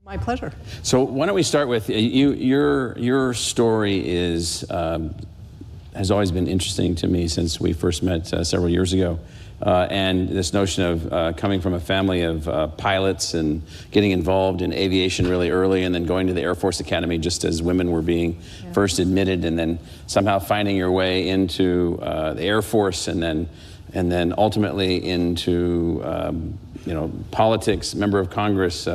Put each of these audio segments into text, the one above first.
My pleasure. So why don't we start with your story has always been interesting to me since we first met several years ago, and this notion of coming from a family of pilots and getting involved in aviation really early, and then going to the Air Force Academy just as women were being first admitted, and then somehow finding your way into the Air Force, and then ultimately into politics, member of Congress,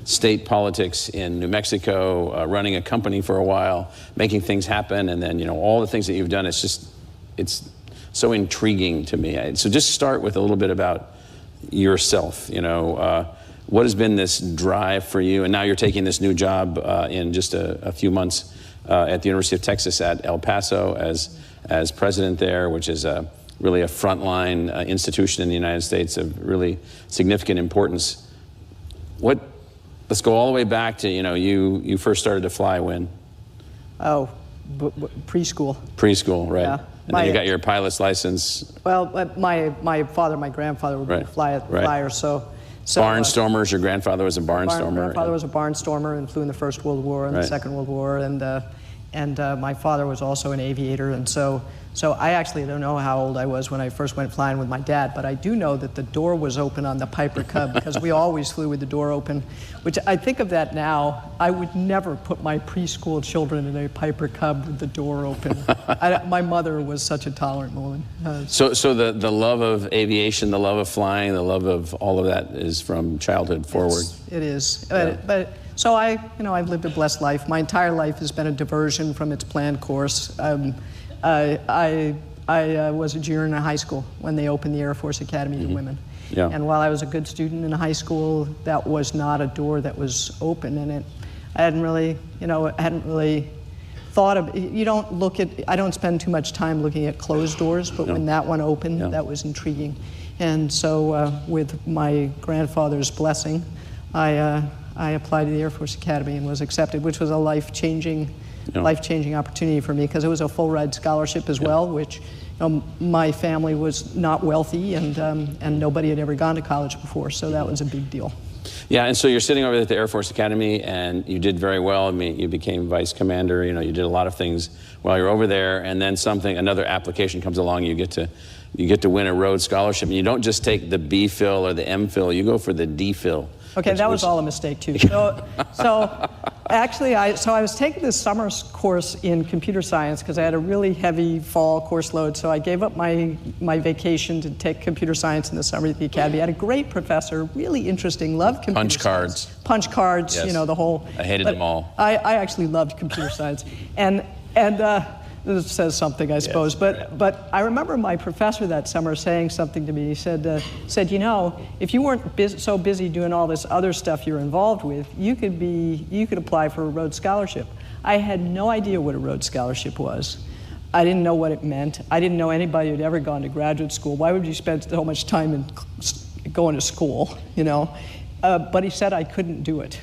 state politics in New Mexico, running a company for a while, making things happen, and then all the things that you've done. It's so intriguing to me. So just start with a little bit about yourself. What has been this drive for you? And now you're taking this new job in just a few months at the University of Texas at El Paso as president there, which is really a frontline institution in the United States of really significant importance. Let's go all the way back to, you first started to fly when? Oh, preschool. Preschool, right. Yeah. And then you got your pilot's license. Well, my grandfather were flyers, so barnstormers. Your grandfather was a barnstormer. My grandfather was a barnstormer and flew in the First World War and the Second World War, and my father was also an aviator, and so I actually don't know how old I was when I first went flying with my dad, but I do know that the door was open on the Piper Cub because we always flew with the door open, which I think of that now. I would never put my preschool children in a Piper Cub with the door open. My mother was such a tolerant woman. So the love of aviation, the love of flying, the love of all of that is from childhood forward. It is. Yeah. So I've lived a blessed life. My entire life has been a diversion from its planned course. I was a junior in high school when they opened the Air Force Academy to women. Yeah. And while I was a good student in high school, that was not a door that was open, and I hadn't really thought of. I don't spend too much time looking at closed doors, but when that one opened, that was intriguing. And so with my grandfather's blessing, I applied to the Air Force Academy and was accepted, which was a life-changing opportunity for me because it was a full-ride scholarship as well, which my family was not wealthy and nobody had ever gone to college before, so that was a big deal. Yeah, and so you're sitting over at the Air Force Academy and you did very well. I mean, you became vice commander, you did a lot of things while you're over there, and then another application comes along, you get to win a Rhodes Scholarship, and you don't just take the B Phil or the M Phil, you go for the D Phil. Okay, that was all a mistake too. So actually, I was taking this summer course in computer science because I had a really heavy fall course load. So I gave up my vacation to take computer science in the summer at the academy. I had a great professor, really interesting, loved computer science. Punch cards, yes. The whole. I hated them all. I actually loved computer science, and this says something, I suppose, but I remember my professor that summer saying something to me. He said, if you weren't so busy doing all this other stuff you're involved with, you could apply for a Rhodes Scholarship. I had no idea what a Rhodes Scholarship was. I didn't know what it meant. I didn't know anybody who'd ever gone to graduate school. Why would you spend so much time in going to school, But he said I couldn't do it,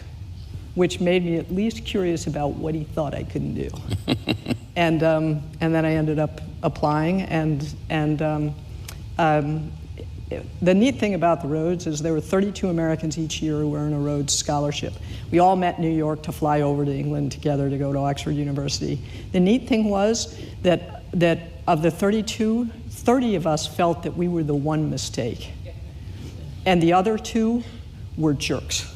which made me at least curious about what he thought I couldn't do. And then I ended up applying, and the neat thing about the Rhodes is there were 32 Americans each year who were in a Rhodes Scholarship. We all met in New York to fly over to England together to go to Oxford University. The neat thing was that of the 32, 30 of us felt that we were the one mistake, and the other two were jerks.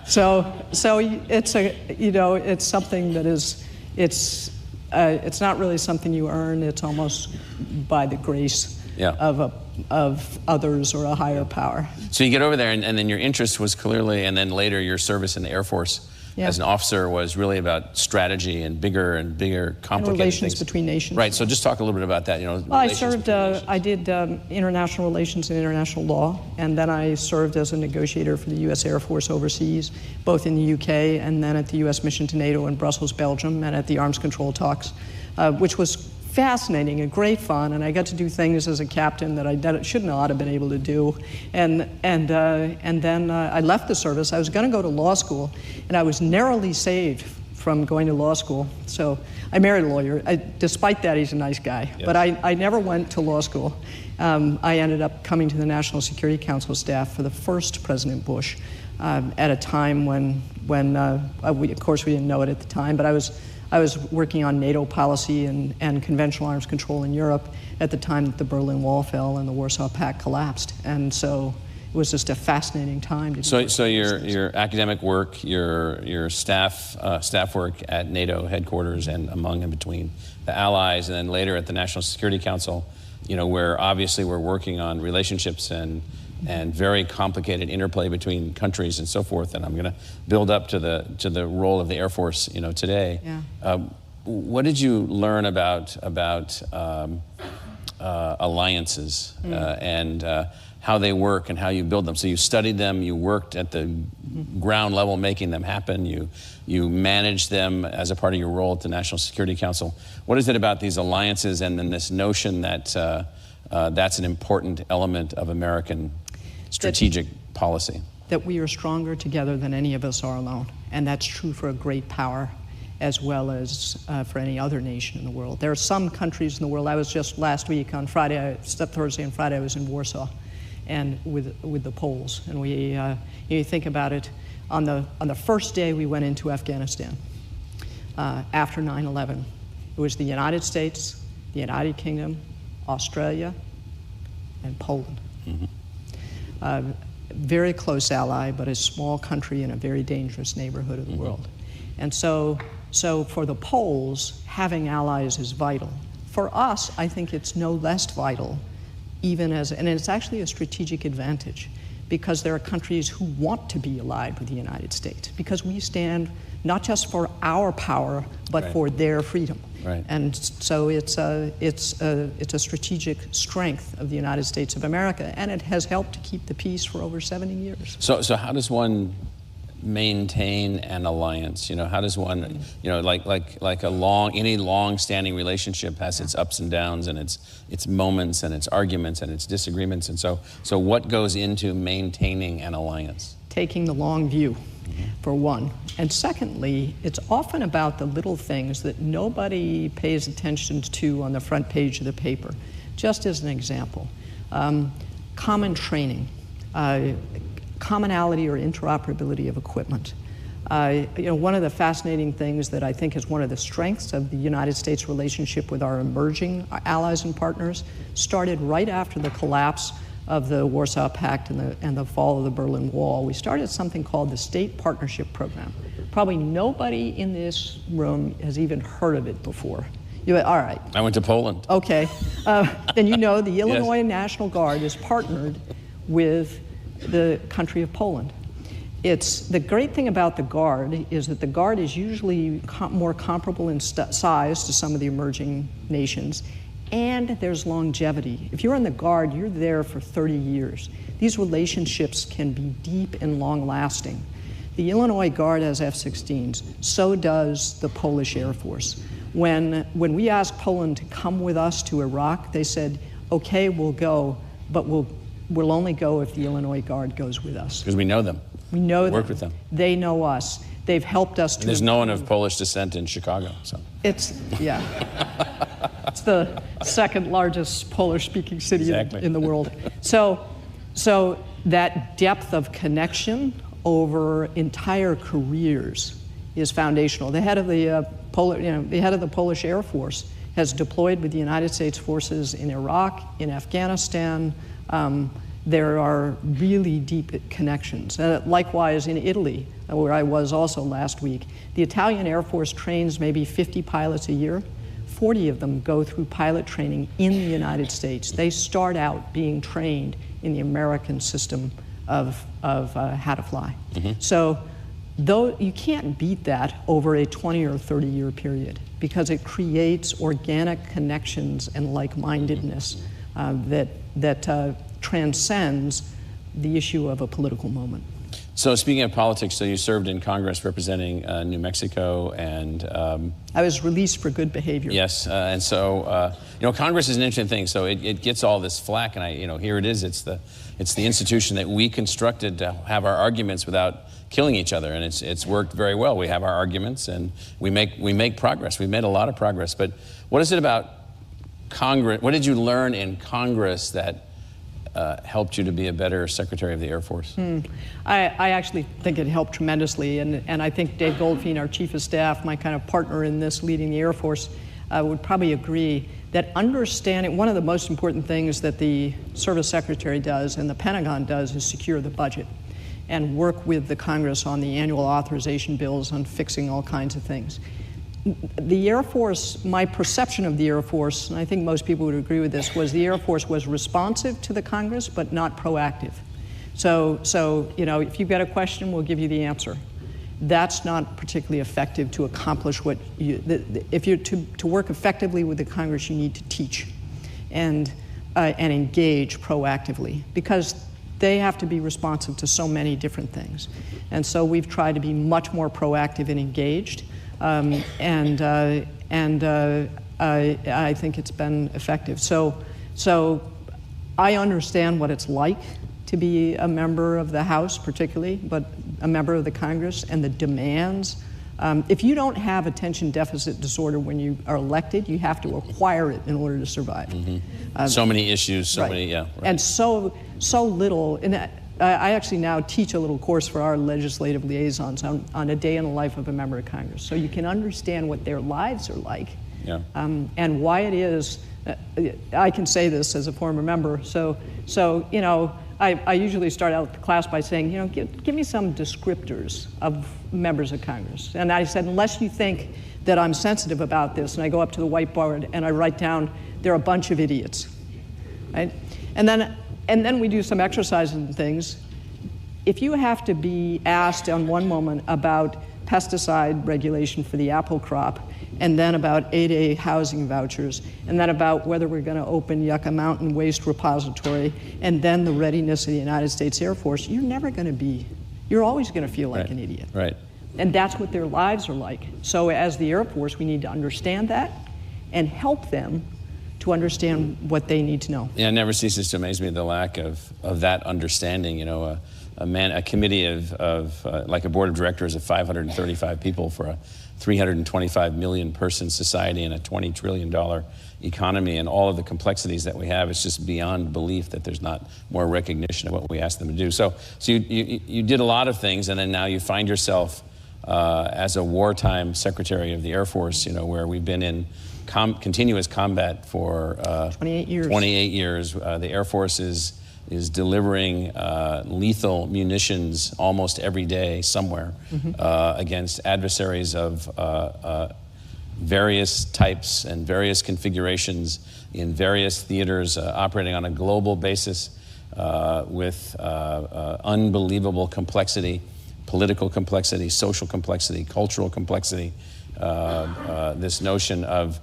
So it's something that is, it's not really something you earn. It's almost by the grace of others or a higher power. So you get over there, and then your interest was clearly, and then later your service in the Air Force as an officer was really about strategy and bigger, complicated and relations things. Between nations. Right. So just talk a little bit about that. Well, I did international relations and international law, and then I served as a negotiator for the U.S. Air Force overseas, both in the UK and then at the U.S. mission to NATO in Brussels, Belgium, and at the arms control talks, which was fascinating and great fun, and I got to do things as a captain that I should not have been able to do. And then I left the service. I was going to go to law school, and I was narrowly saved from going to law school. So I married a lawyer. Despite that, he's a nice guy. Yes. But I never went to law school. I ended up coming to the National Security Council staff for the first President Bush. at a time when of course we didn't know it at the time, but I was working on NATO policy and conventional arms control in Europe at the time that the Berlin Wall fell and the Warsaw Pact collapsed, and so it was just a fascinating time to do. So your academic work, your staff work at NATO headquarters and among and between the Allies, and then later at the National Security Council, where obviously we're working on relationships and very complicated interplay between countries and so forth. And I'm going to build up to the role of the Air Force, today. Yeah. What did you learn about alliances and how they work and how you build them? So you studied them, you worked at the ground level making them happen, you managed them as a part of your role at the National Security Council. What is it about these alliances and then this notion that that's an important element of American strategic policy? That we are stronger together than any of us are alone, and that's true for a great power as well as for any other nation in the world. There are some countries in the world. I was just last week on Thursday and Friday, I was in Warsaw, and with the Poles, and we you think about it. On the first day we went into Afghanistan after 9/11, it was the United States, the United Kingdom, Australia, and Poland. Very close ally, but a small country in a very dangerous neighborhood of the world. And so for the Poles, having allies is vital. For us, I think it's no less vital, and it's actually a strategic advantage, because there are countries who want to be allied with the United States, because we stand not just for our power, but Right. for their freedom. Right. And so it's a strategic strength of the United States of America, and it has helped to keep the peace for over 70 years. So how does one maintain an alliance? How does one, like any long-standing relationship has its ups and downs and its moments and its arguments and its disagreements, and so what goes into maintaining an alliance? Taking the long view, for one. And secondly, it's often about the little things that nobody pays attention to on the front page of the paper. Just as an example, common training, commonality or interoperability of equipment. One of the fascinating things that I think is one of the strengths of the United States relationship with our emerging allies and partners started right after the collapse of the Warsaw Pact and the fall of the Berlin Wall. We started something called the State Partnership Program. Probably nobody in this room has even heard of it before. All right. I went to Poland. Okay. Then the Illinois National Guard is partnered with the country of Poland. The great thing about the Guard is that the Guard is usually more comparable in size to some of the emerging nations, and there's longevity. If you're in the Guard, you're there for 30 years. These relationships can be deep and long-lasting. The Illinois Guard has F-16s, so does the Polish Air Force. When we asked Poland to come with us to Iraq, they said, okay, we'll go, but we'll only go if the Illinois Guard goes with us. Because we know them. We know them. Work with them. They know us. They've helped us to. And there's no one of Polish descent in Chicago, so. It's the second largest Polish-speaking city in the world. So that depth of connection over entire careers is foundational. The head of the Polish Air Force has deployed with the United States forces in Iraq, in Afghanistan. There are really deep connections. Likewise in Italy, where I was also last week, the Italian Air Force trains maybe 50 pilots a year. 40 of them go through pilot training in the United States. They start out being trained in the American system of how to fly. So though you can't beat that over a 20 or 30 year period, because it creates organic connections and like-mindedness that transcends the issue of a political moment. So speaking of politics, so you served in Congress representing New Mexico, and I was released for good behavior. Yes, and so Congress is an interesting thing. So it gets all this flack, and here it is. It's the institution that we constructed to have our arguments without killing each other, and it's worked very well. We have our arguments, and we make progress. We've made a lot of progress. But what is it about Congress? What did you learn in Congress that helped you to be a better Secretary of the Air Force? I actually think it helped tremendously, and I think Dave Goldfein, our Chief of Staff, my kind of partner in this leading the Air Force, would probably agree that understanding, one of the most important things that the Service Secretary does and the Pentagon does is secure the budget and work with the Congress on the annual authorization bills on fixing all kinds of things. The Air Force, my perception of the Air Force, and I think most people would agree with this, was the Air Force was responsive to the Congress, but not proactive. So you know, if you've got a question, we'll give you the answer. That's not particularly effective to accomplish what you, if you're to work effectively with the Congress, you need to teach and engage proactively, because they have to be responsive to so many different things. And so we've tried to be much more proactive and engaged. I think it's been effective. So I understand what it's like to be a member of the House, particularly, but a member of the Congress, and the demands. If you don't have attention deficit disorder when you are elected, you have to acquire it in order to survive. Mm-hmm. So many issues, so many, yeah. Right. And so little, and I actually now teach a little course for our legislative liaisons on a day in the life of a member of Congress, so you can understand what their lives are like, yeah. And why it is. I can say this as a former member, so you know, I usually start out the class by saying, you know, give me some descriptors of members of Congress. And I said, unless you think that I'm sensitive about this, and I go up to the whiteboard and I write down, they're a bunch of idiots, right? And then we do some exercises and things. If you have to be asked on one moment about pesticide regulation for the apple crop, and then about 8A housing vouchers, and then about whether we're going to open Yucca Mountain Waste Repository, and then the readiness of the United States Air Force, you're never going to be, you're always going to feel like an idiot. Right. And that's what their lives are like. So as the Air Force, we need to understand that and help them to understand what they need to know. Yeah, it never ceases to amaze me the lack of that understanding. You know, a committee of like a board of directors of 535 people for a 325 million person society and a $20 trillion economy, and all of the complexities that we have, it's just beyond belief that there's not more recognition of what we ask them to do. So you did a lot of things, and then now you find yourself as a wartime Secretary of the Air Force, you know, where we've been in continuous combat for 28 years. 28 years. The Air Force is delivering lethal munitions almost every day somewhere, against adversaries of various types and various configurations in various theaters, operating on a global basis with unbelievable complexity, political complexity, social complexity, cultural complexity. This notion of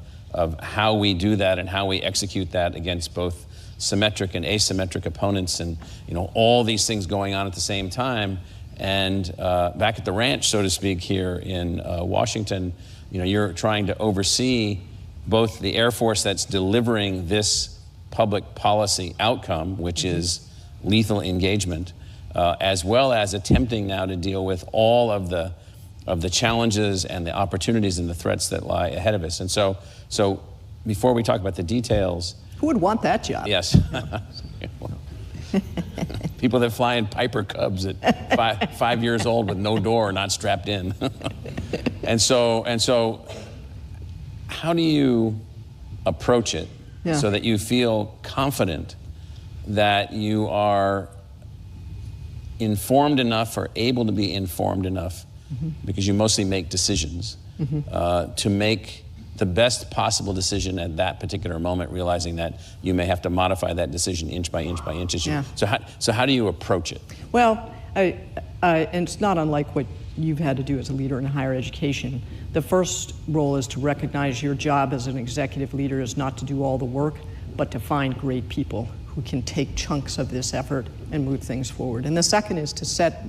how we do that and how we execute that against both symmetric and asymmetric opponents, and you know, all these things going on at the same time. And back at the ranch, so to speak, here in Washington, you know, you're trying to oversee both the Air Force that's delivering this public policy outcome, which is lethal engagement, as well as attempting now to deal with all of the challenges and the opportunities and the threats that lie ahead of us. And so before we talk about the details, who would want that job? Yes. People that fly in Piper Cubs at 5 years old with no door, not strapped in. And so how do you approach it so that you feel confident that you are informed enough or able to be informed enough, because you mostly make decisions, to make the best possible decision at that particular moment, realizing that you may have to modify that decision inch by inch by inch. So how do you approach it? Well, and it's not unlike what you've had to do as a leader in higher education. The first role is to recognize your job as an executive leader is not to do all the work, but to find great people who can take chunks of this effort and move things forward. And the second is to set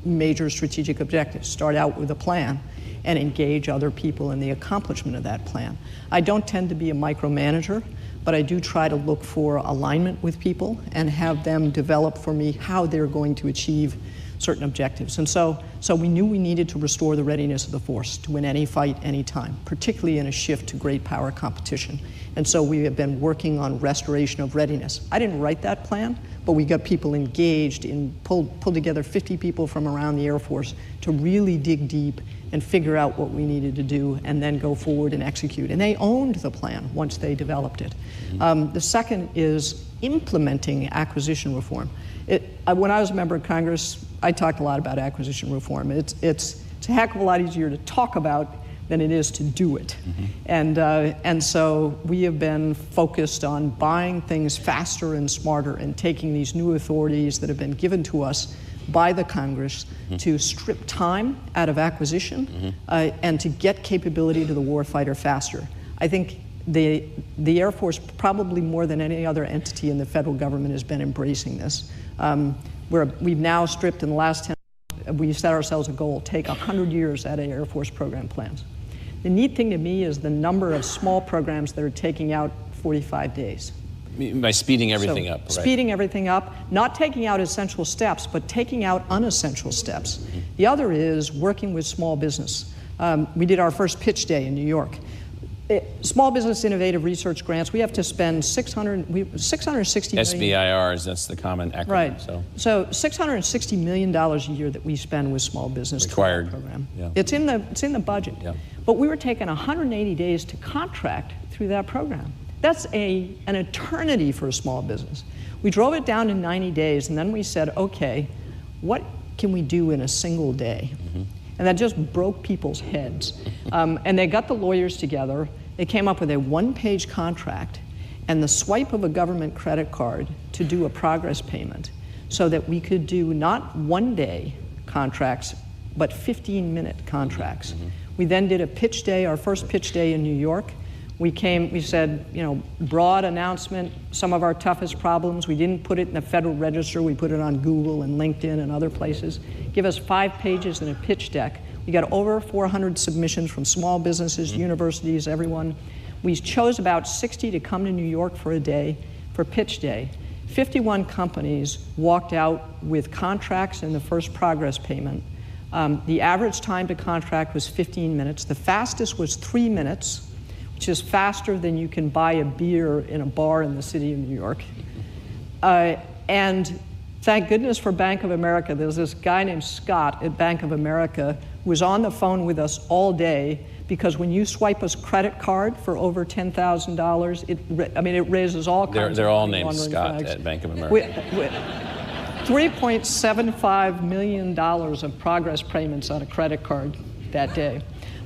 major strategic objectives. Start out with a plan and engage other people in the accomplishment of that plan. I don't tend to be a micromanager, but I do try to look for alignment with people and have them develop for me how they're going to achieve certain objectives. And so we knew we needed to restore the readiness of the force to win any fight, any time, particularly in a shift to great power competition. And so we have been working on restoration of readiness. I didn't write that plan, but we got people engaged in, pulled together 50 people from around the Air Force to really dig deep and figure out what we needed to do and then go forward and execute. And they owned the plan once they developed it. The second is implementing acquisition reform. When I was a member of Congress, I talked a lot about acquisition reform. It's a heck of a lot easier to talk about than it is to do it. And so we have been focused on buying things faster and smarter and taking these new authorities that have been given to us by the Congress to strip time out of acquisition and to get capability to the warfighter faster. I think the Air Force, probably more than any other entity in the federal government, has been embracing this. We've now stripped, in the last 10 years, we set ourselves a goal, take 100 years out of Air Force program plans. The neat thing to me is the number of small programs that are taking out 45 days. By speeding everything up, right? Speeding everything up, not taking out essential steps, but taking out unessential steps. The other is working with small business. We did our first pitch day in New York. Small Business Innovative Research Grants, we have to spend $660 million. SBIRs, that's the common acronym. Right. So $660 million a year that we spend with small business. Required. Program. Yeah. It's in the budget. Yeah. But we were taking 180 days to contract through that program. That's an eternity for a small business. We drove it down to 90 days, and then we said, okay, what can we do in a single day? And that just broke people's heads. And they got the lawyers together. They came up with a one-page contract and the swipe of a government credit card to do a progress payment so that we could do not one-day contracts, but 15-minute contracts. We then did a pitch day, our first pitch day in New York. We said, broad announcement, some of our toughest problems. We didn't put it in the Federal Register. We put it on Google and LinkedIn and other places. Give us 5 pages and a pitch deck. We got over 400 submissions from small businesses, universities, everyone. We chose about 60 to come to New York for a day, for pitch day. 51 companies walked out with contracts and the first progress payment. The average time to contract was 15 minutes. The fastest was 3 minutes, which is faster than you can buy a beer in a bar in the city of New York. And thank goodness for Bank of America. There's this guy named Scott at Bank of America who was on the phone with us all day, because when you swipe a credit card for over $10,000, it raises all kinds of They're all named Scott flags. at Bank of America. $3.75 million of progress payments on a credit card that day.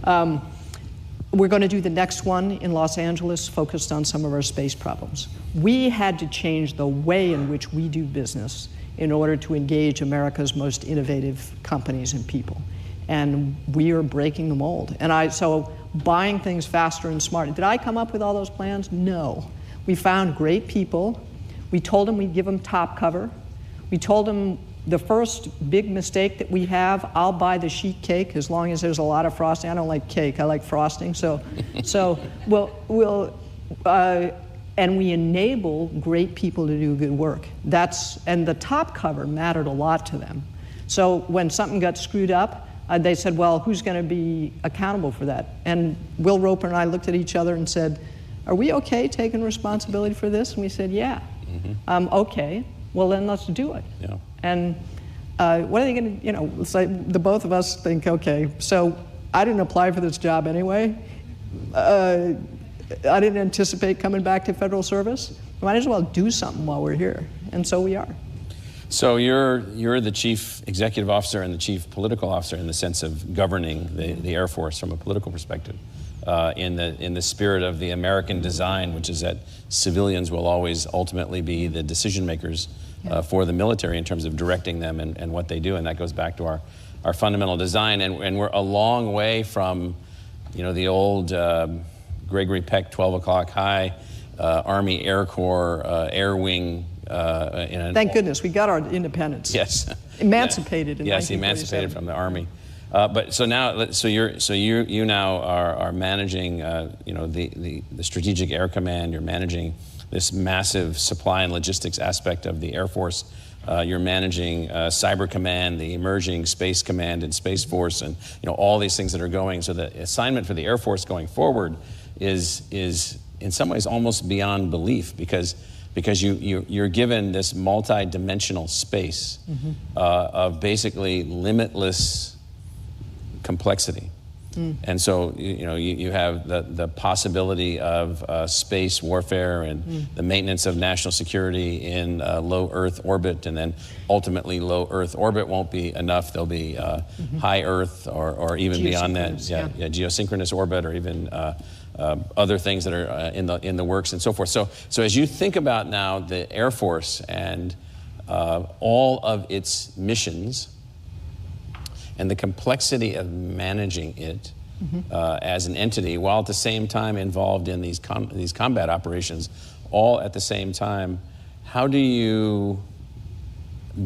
We're going to do the next one in Los Angeles, focused on some of our space problems. We had to change the way in which we do business in order to engage America's most innovative companies and people. And we are breaking the mold. So buying things faster and smarter. Did I come up with all those plans? No. We found great people. We told them we'd give them top cover. We told them the first big mistake that we have, I'll buy the sheet cake as long as there's a lot of frosting. I don't like cake, I like frosting. And we enable great people to do good work. And the top cover mattered a lot to them. So when something got screwed up, they said, well, who's going to be accountable for that? And Will Roper and I looked at each other and said, are we okay taking responsibility for this? And we said, yeah. Okay, well then let's do it. Yeah. And what are they going to, it's like the both of us think, okay, so I didn't apply for this job anyway. I didn't anticipate coming back to federal service. Might as well do something while we're here. And so we are. So you're the chief executive officer and the chief political officer in the sense of governing the Air Force from a political perspective, in the spirit of the American design, which is that civilians will always ultimately be the decision makers for the military in terms of directing them and what they do, and that goes back to our fundamental design. And we're a long way from, the old Gregory Peck 12 o'clock high, Army Air Corps Air Wing. Thank goodness we got our independence. Yes, emancipated. In yes, emancipated from the Army. But so now, you now are managing, the Strategic Air Command. You're managing this massive supply and logistics aspect of the Air Force. You're managing Cyber Command, the emerging Space Command and Space Force, and all these things that are going. So the assignment for the Air Force going forward is in some ways almost beyond belief, because you're given this multi-dimensional space of basically limitless complexity. And so you have the possibility of space warfare and the maintenance of national security in low Earth orbit, and then ultimately low Earth orbit won't be enough. There'll be high Earth or even beyond that, geosynchronous orbit, or even other things that are in the works and so forth. So as you think about now the Air Force and all of its missions, and the complexity of managing it as an entity, while at the same time involved in these combat operations, all at the same time, how do you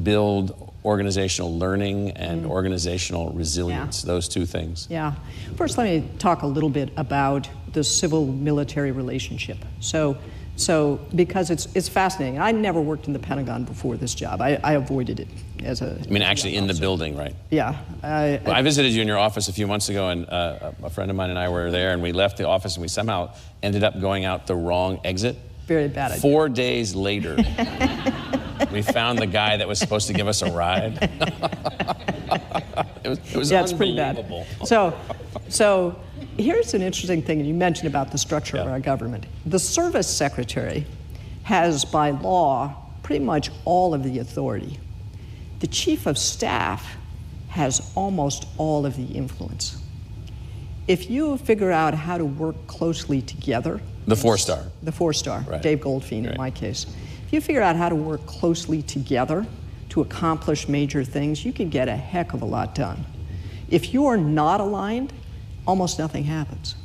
build organizational learning and organizational resilience, those two things? Yeah. First, let me talk a little bit about the civil-military relationship. So because it's fascinating. I never worked in the Pentagon before this job. I avoided it as a... I mean, actually in the building, right? Yeah. I visited you in your office a few months ago, and a friend of mine and I were there, and we left the office, and we somehow ended up going out the wrong exit. Very bad idea. 4 days later, we found the guy that was supposed to give us a ride. It was yeah, it's pretty bad. So here's an interesting thing you mentioned about the structure of our government. The service secretary has, by law, pretty much all of the authority. The chief of staff has almost all of the influence. If you figure out how to work closely together... The four-star. The four-star, right. Dave Goldfein in my case. If you figure out how to work closely together to accomplish major things, you can get a heck of a lot done. If you are not aligned, almost nothing happens.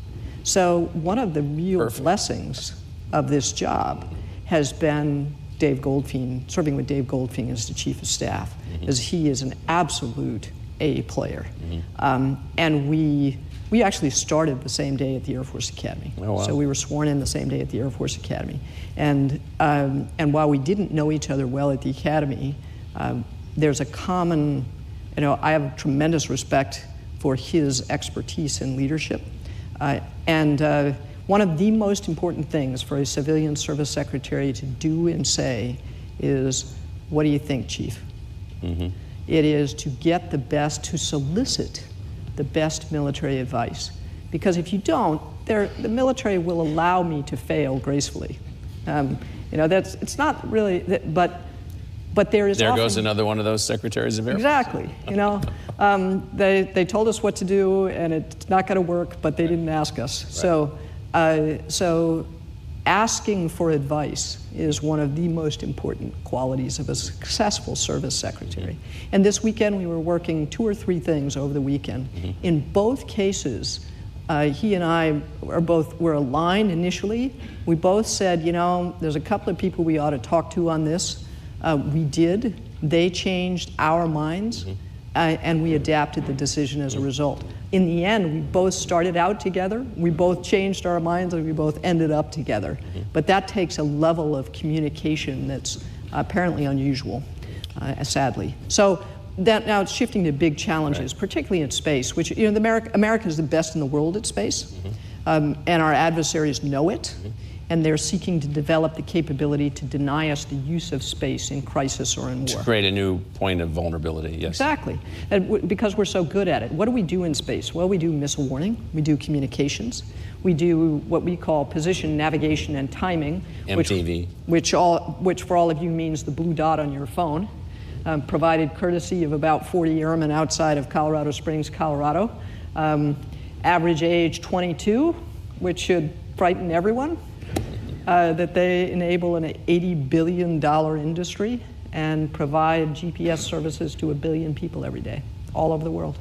So one of the real blessings of this job has been Dave Goldfein, serving with Dave Goldfein as the chief of staff, as he is an absolute A player. And we actually started the same day at the Air Force Academy. Oh, wow. So we were sworn in the same day at the Air Force Academy. And while we didn't know each other well at the Academy, there's a common, I have tremendous respect for his expertise in leadership. And one of the most important things for a civilian service secretary to do and say is, what do you think, Chief? It is to get the best, to solicit the best military advice. Because if you don't, the military will allow me to fail gracefully. It's not really, but there is There goes another one of those secretaries of Air Force. Exactly. They told us what to do, and it's not going to work, but they didn't ask us. Right. So asking for advice is one of the most important qualities of a successful service secretary. And this weekend, we were working 2 or 3 things over the weekend. In both cases, he and I were aligned initially. We both said, there's a couple of people we ought to talk to on this. We did. They changed our minds, and we adapted the decision as a result. In the end, we both started out together, we both changed our minds, and we both ended up together. But that takes a level of communication that's apparently unusual, sadly. So now it's shifting to big challenges, particularly in space, which, America is the best in the world at space, and our adversaries know it. And they're seeking to develop the capability to deny us the use of space in crisis or in war. To create a new point of vulnerability, yes. Exactly, because we're so good at it. What do we do in space? Well, we do missile warning, we do communications, we do what we call position, navigation, and timing. MTV. Which for all of you means the blue dot on your phone, provided courtesy of about 40 airmen outside of Colorado Springs, Colorado. Average age 22, which should frighten everyone. That they enable an $80 billion industry and provide GPS services to 1 billion people every day, all over the world.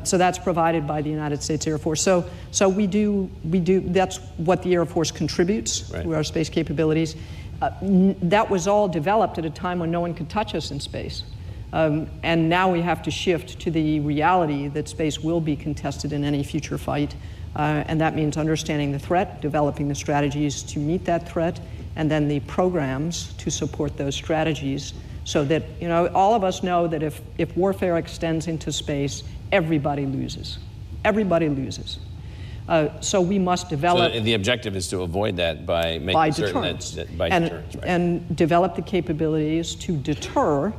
So that's provided by the United States Air Force. So we do. That's what the Air Force contributes to our space capabilities. That was all developed at a time when no one could touch us in space. And now we have to shift to the reality that space will be contested in any future fight. And that means understanding the threat, developing the strategies to meet that threat, and then the programs to support those strategies so that, you know, all of us know that if warfare extends into space, everybody loses. Everybody loses. So we must develop. So the objective is to avoid that by making certain that by deterrence, right? And develop the capabilities to deter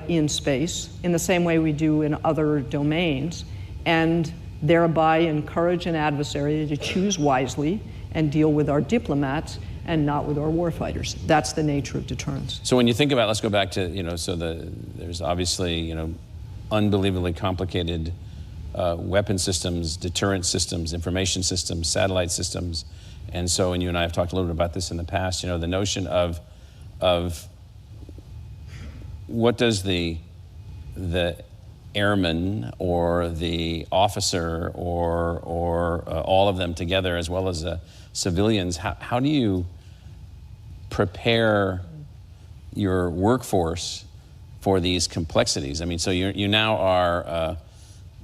in space in the same way we do in other domains, and thereby encourage an adversary to choose wisely and deal with our diplomats and not with our warfighters. That's the nature of deterrence. So when you think about, let's go back to, you know, so there's obviously, you know, unbelievably complicated weapon systems, deterrent systems, information systems, satellite systems. And so, and you and I have talked a little bit about this in the past, you know, the notion of what does the airman or the officer or all of them together, as well as civilians, how do you prepare your workforce for these complexities? I mean, so you now are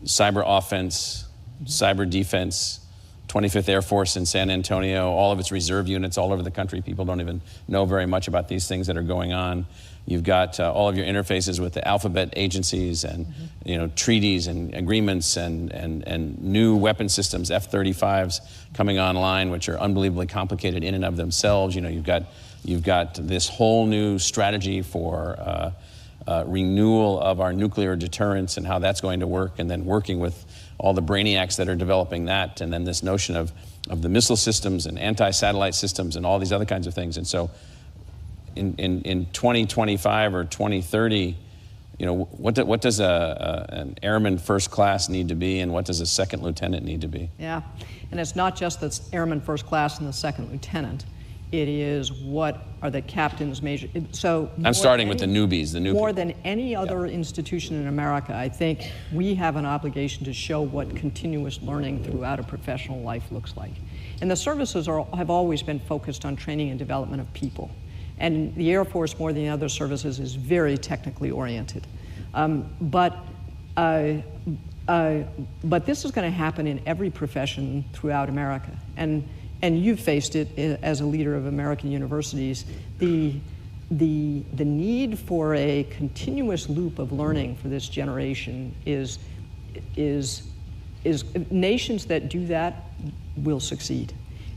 cyber offense, cyber defense, 25th Air Force in San Antonio, all of its reserve units all over the country. People don't even know very much about these things that are going on. You've got all of your interfaces with the alphabet agencies and you know, treaties and agreements and new weapon systems, F-35s coming online, which are unbelievably complicated in and of themselves. You know, you've got this whole new strategy for renewal of our nuclear deterrence and how that's going to work, and then working with all the brainiacs that are developing that, and then this notion of the missile systems and anti-satellite systems and all these other kinds of things. And so in 2025 or 2030, you know, what does an airman first class need to be, and what does a second lieutenant need to be? Yeah, and it's not just the airman first class and the second lieutenant. It is what are the captain's major. So I'm starting with the newbies, More than any other institution in America, I think we have an obligation to show what continuous learning throughout a professional life looks like. And the services have always been focused on training and development of people. And the Air Force, more than the other services, is very technically oriented. But this is going to happen in every profession throughout America. And you've faced it as a leader of American universities. The need for a continuous loop of learning for this generation is nations that do that will succeed,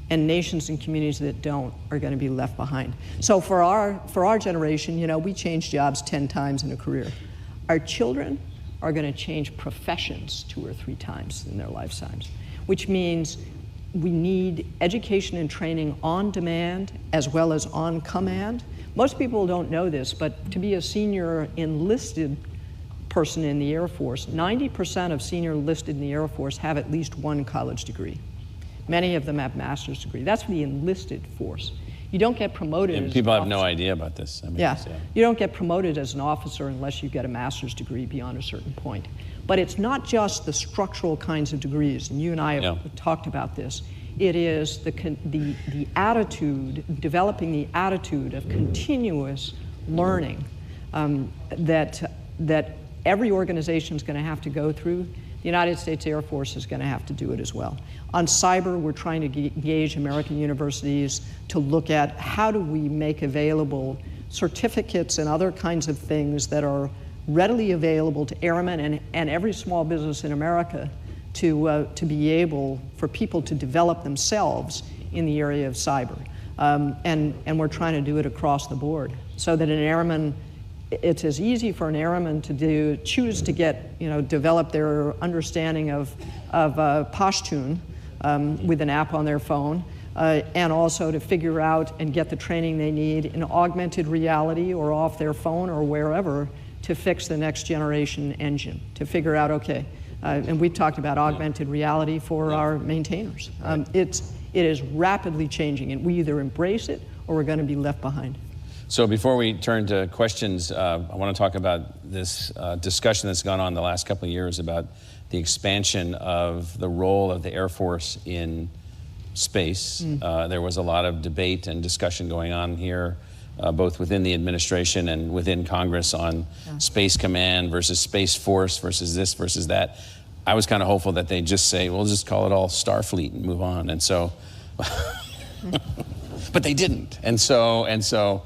and nations and communities that don't are going to be left behind. So for our generation, you know, we change jobs 10 times in a career. Our children are going to change professions 2 or 3 times in their lifetimes, which means we need education and training on demand as well as on command. Most people don't know this, but to be a senior enlisted person in the Air Force, 90% of senior enlisted in the Air Force have at least 1 college degree. Many of them have master's degree. That's for the enlisted force. You don't get promoted as people an have no officer. idea about this. I mean, Yeah, you don't get promoted as an officer unless you get a master's degree beyond a certain point. But it's not just the structural kinds of degrees, and you and I have talked about this. It is the attitude, developing the attitude of continuous learning that every organization is going to have to go through. The United States Air Force is going to have to do it as well. On cyber, we're trying to engage American universities to look at how do we make available certificates and other kinds of things that are readily available to airmen and every small business in America to be able for people to develop themselves in the area of cyber. And we're trying to do it across the board so that an airman, it's as easy for an airman to choose to get, you know, develop their understanding of Pashtun with an app on their phone, and also to figure out and get the training they need in augmented reality or off their phone or wherever to fix the next generation engine, to figure out, okay, and we talked about augmented reality for our maintainers. It is rapidly changing, and we either embrace it or we're going to be left behind. So before we turn to questions, I want to talk about this discussion that's gone on the last couple of years about the expansion of the role of the Air Force in space. There was a lot of debate and discussion going on here, both within the administration and within Congress on Space Command versus Space Force versus this versus that. I was kind of hopeful that they'd just say, we'll just call it all Starfleet and move on. And so, but they didn't. And so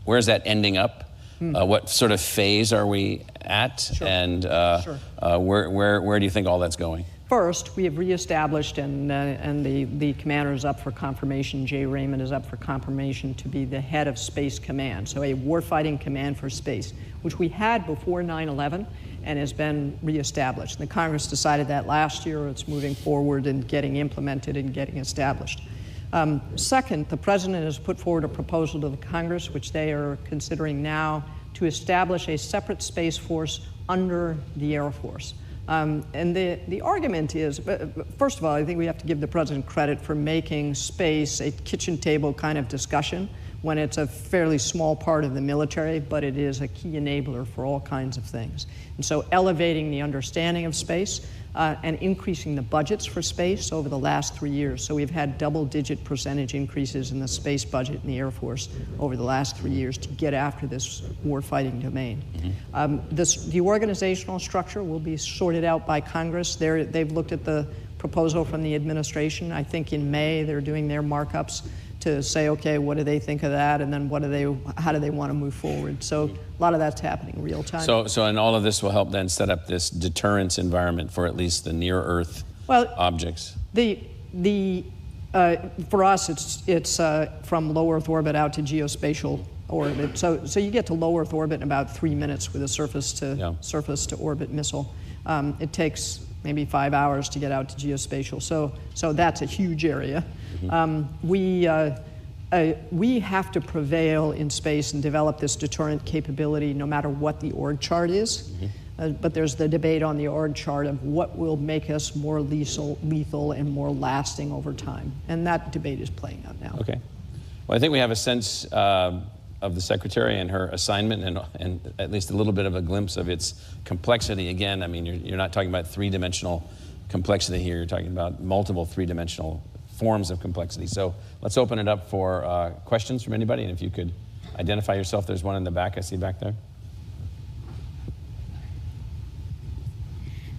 Where's that ending up? What sort of phase are we at? Sure. And Sure. Where do you think all that's going? First, we have reestablished, and the commander is up for confirmation. Jay Raymond is up for confirmation to be the head of Space Command, so a warfighting command for space, which we had before 9/11 and has been reestablished. The Congress decided that last year. It's moving forward and getting implemented and getting established. Second, the President has put forward a proposal to the Congress, which they are considering now, to establish a separate Space Force under the Air Force. And the argument is, first of all, I think we have to give the President credit for making space a kitchen table kind of discussion when it's a fairly small part of the military, but it is a key enabler for all kinds of things. And so elevating the understanding of space and increasing the budgets for space over the last 3 years. So we've had double-digit percentage increases in the space budget in the Air Force over the last 3 years to get after this warfighting domain. The organizational structure will be sorted out by Congress. They've looked at the proposal from the administration. I think in May they're doing their markups to say, okay, what do they think of that, and then how do they want to move forward? So a lot of that's happening real time. So and all of this will help then set up this deterrence environment for at least the near-Earth objects. For us, it's from low Earth orbit out to geospatial orbit. So you get to low Earth orbit in about 3 minutes with a surface to orbit missile. It takes maybe 5 hours to get out to geospatial. So that's a huge area. We have to prevail in space and develop this deterrent capability no matter what the org chart is. But there's the debate on the org chart of what will make us more lethal and more lasting over time. And that debate is playing out now. Okay. Well, I think we have a sense of the Secretary and her assignment and at least a little bit of a glimpse of its complexity. Again, I mean, you're not talking about three-dimensional complexity here. You're talking about multiple three-dimensional forms of complexity. So let's open it up for questions from anybody. And if you could identify yourself, there's one in the back I see back there.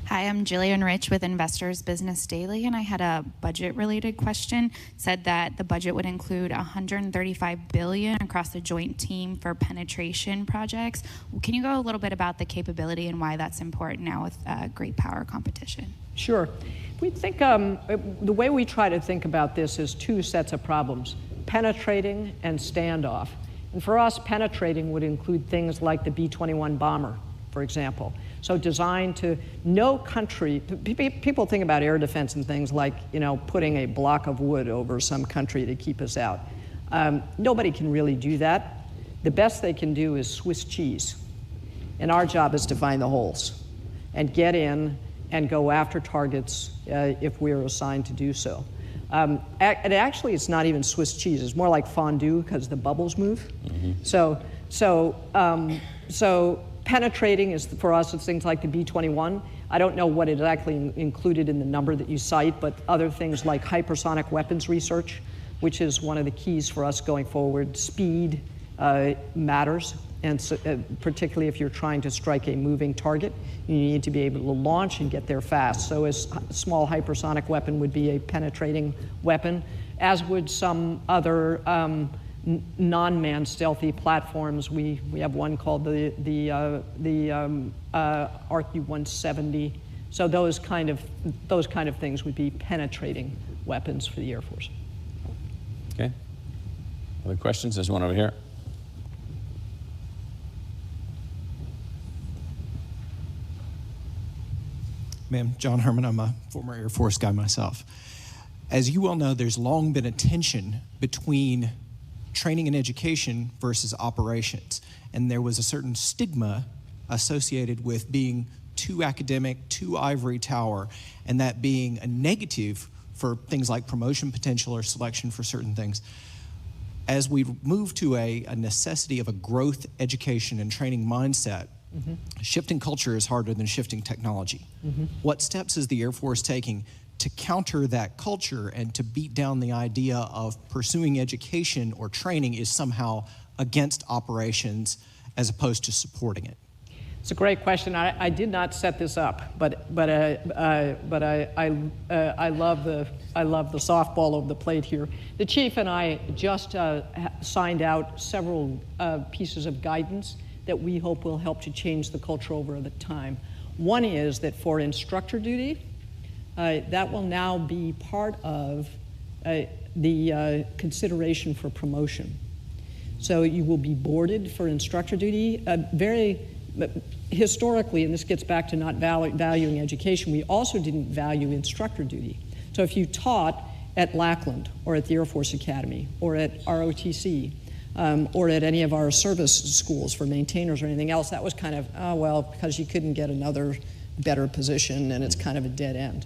Hi, I'm Jillian Rich with Investors Business Daily, and I had a budget-related question. It said that the budget would include $135 billion across the joint team for penetration projects. Can you go a little bit about the capability and why that's important now with great power competition? Sure. We think the way we try to think about this is two sets of problems: penetrating and standoff. And for us, penetrating would include things like the B-21 bomber, for example. So designed to no country, people think about air defense and things like, putting a block of wood over some country to keep us out. Nobody can really do that. The best they can do is Swiss cheese. And our job is to find the holes and get in and go after targets if we're assigned to do so. And actually, it's not even Swiss cheese. It's more like fondue because the bubbles move. So penetrating is, for us, it's things like the B-21. I don't know what exactly included in the number that you cite, but other things like hypersonic weapons research, which is one of the keys for us going forward. Speed matters, and so, particularly if you're trying to strike a moving target, you need to be able to launch and get there fast. So a small hypersonic weapon would be a penetrating weapon, as would some other non-manned stealthy platforms. We have one called the RQ-170. So those kind of things would be penetrating weapons for the Air Force. Okay. Other questions? There's one over here. Ma'am, John Herman, I'm a former Air Force guy myself. As you well know, there's long been a tension between training and education versus operations. And there was a certain stigma associated with being too academic, too ivory tower, and that being a negative for things like promotion potential or selection for certain things. As we move to a necessity of a growth education and training mindset, shifting culture is harder than shifting technology. What steps is the Air Force taking to counter that culture and to beat down the idea of pursuing education or training is somehow against operations as opposed to supporting it? It's a great question. I did not set this up, but I love the softball over the plate here. The chief and I just signed out several pieces of guidance that we hope will help to change the culture over the time. One is that for instructor duty, that will now be part of the consideration for promotion. So you will be boarded for instructor duty. Historically, and this gets back to not valuing education, we also didn't value instructor duty. So if you taught at Lackland or at the Air Force Academy or at ROTC or at any of our service schools for maintainers or anything else, that was kind of, oh, well, because you couldn't get another better position and it's kind of a dead end.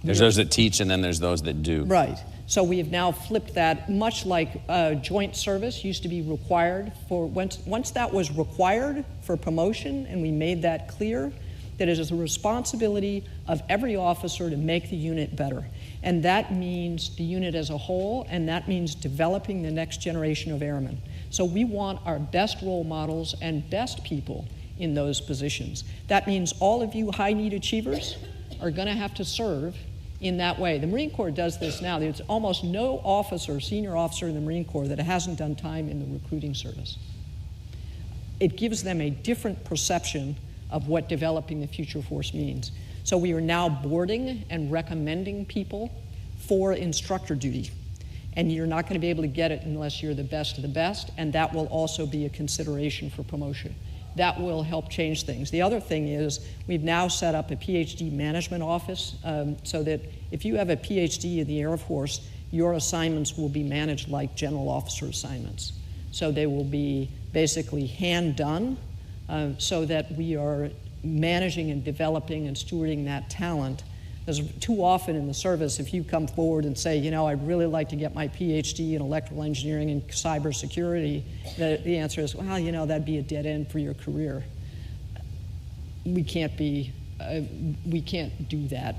There's those that teach and then there's those that do. Right. So we have now flipped that, much like joint service used to be required for, once that was required for promotion and we made that clear, that it is the responsibility of every officer to make the unit better. And that means the unit as a whole, and that means developing the next generation of airmen. So we want our best role models and best people in those positions. That means all of you high need achievers are going to have to serve in that way. The Marine Corps does this now. There's almost no officer, senior officer in the Marine Corps that hasn't done time in the recruiting service. It gives them a different perception of what developing the future force means. So we are now boarding and recommending people for instructor duty. And you're not going to be able to get it unless you're the best of the best, and that will also be a consideration for promotion. That will help change things. The other thing is we've now set up a PhD management office so that if you have a PhD in the Air Force, your assignments will be managed like general officer assignments. So they will be basically hand done so that we are managing and developing and stewarding that talent. Because too often in the service, if you come forward and say, you know, I'd really like to get my PhD in electrical engineering and cybersecurity, the answer is, well, you know, that'd be a dead end for your career. We can't do that.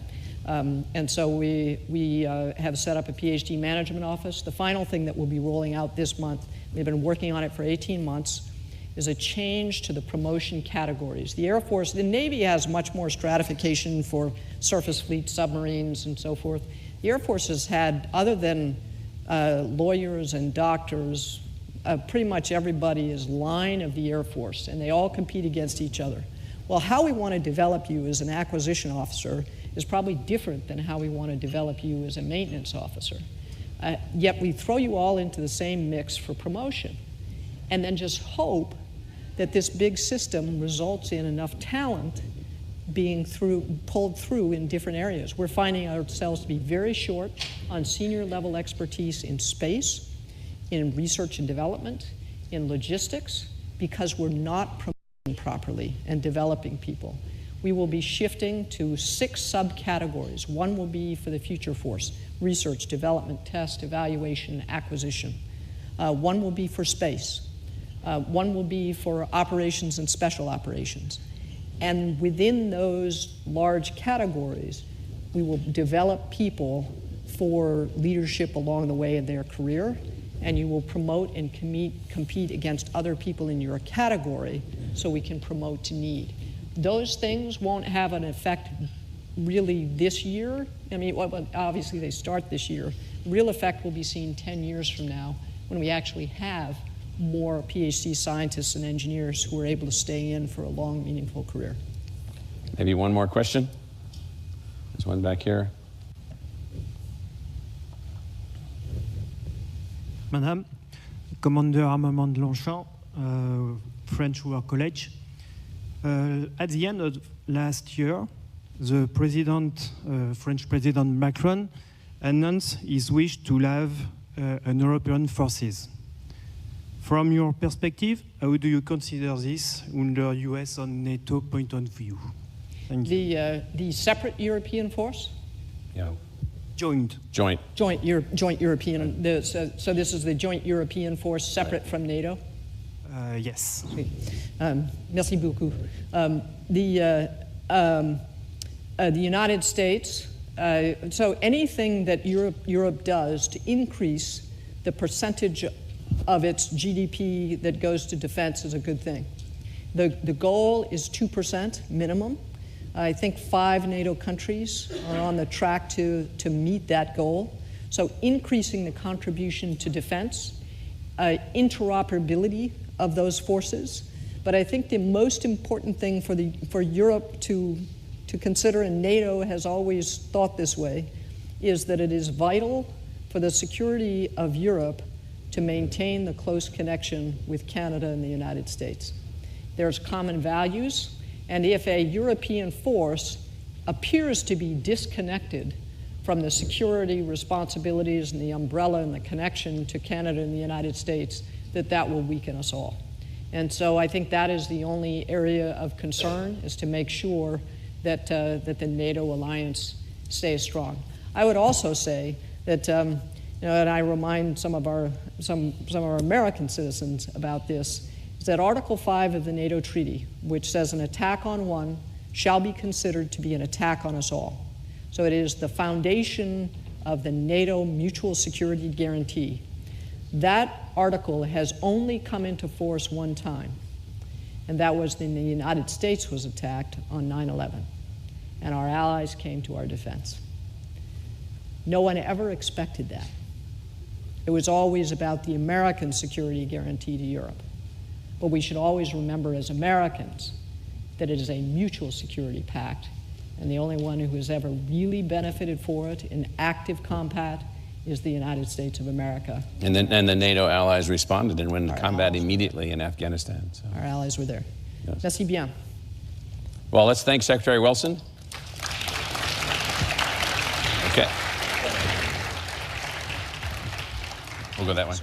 And so we have set up a PhD management office. The final thing that we'll be rolling out this month, we've been working on it for 18 months, is a change to the promotion categories. The Air Force, the Navy has much more stratification for surface fleet submarines and so forth. The Air Force has had, other than lawyers and doctors, pretty much everybody is line of the Air Force, and they all compete against each other. Well, how we want to develop you as an acquisition officer is probably different than how we want to develop you as a maintenance officer. Yet we throw you all into the same mix for promotion, and then just hope that this big system results in enough talent being pulled through in different areas. We're finding ourselves to be very short on senior level expertise in space, in research and development, in logistics, because we're not promoting properly and developing people. We will be shifting to 6 subcategories. One will be for the future force: research, development, test, evaluation, acquisition. One will be for space. One will be for operations and special operations. And within those large categories, we will develop people for leadership along the way in their career, and you will promote and compete against other people in your category so we can promote to need. Those things won't have an effect really this year. I mean, obviously they start this year. Real effect will be seen 10 years from now when we actually have more PhD scientists and engineers who are able to stay in for a long, meaningful career. Maybe one more question. There's one back here. Madame, Commander Armament de Longchamp, French War College. At the end of last year, the French President Macron announced his wish to have an European forces. From your perspective, how do you consider this under US and NATO point of view? Thank you. The separate European force? Yeah. Joint. Joint. Joint European. So this is the joint European force separate from NATO? Yes. Merci beaucoup. The United States, so anything that Europe does to increase the percentage of its GDP that goes to defense is a good thing. The goal is 2% minimum. I think 5 NATO countries are on the track to meet that goal. So increasing the contribution to defense, interoperability of those forces. But I think the most important thing for Europe to consider, and NATO has always thought this way, is that it is vital for the security of Europe to maintain the close connection with Canada and the United States. There's common values, and if a European force appears to be disconnected from the security responsibilities and the umbrella and the connection to Canada and the United States, that will weaken us all. And so I think that is the only area of concern, is to make sure that the NATO alliance stays strong. I would also say that, and I remind some of our American citizens about this, is that Article 5 of the NATO Treaty, which says an attack on one shall be considered to be an attack on us all. So it is the foundation of the NATO Mutual Security Guarantee. That article has only come into force one time, and that was when the United States was attacked on 9/11, and our allies came to our defense. No one ever expected that. It was always about the American security guarantee to Europe. But we should always remember as Americans that it is a mutual security pact, and the only one who has ever really benefited for it in active combat is the United States of America. And the NATO allies responded and went into combat allies. Immediately in Afghanistan. So. Our allies were there. Yes. Merci bien. Well, let's thank Secretary Wilson. Okay. We'll go that way.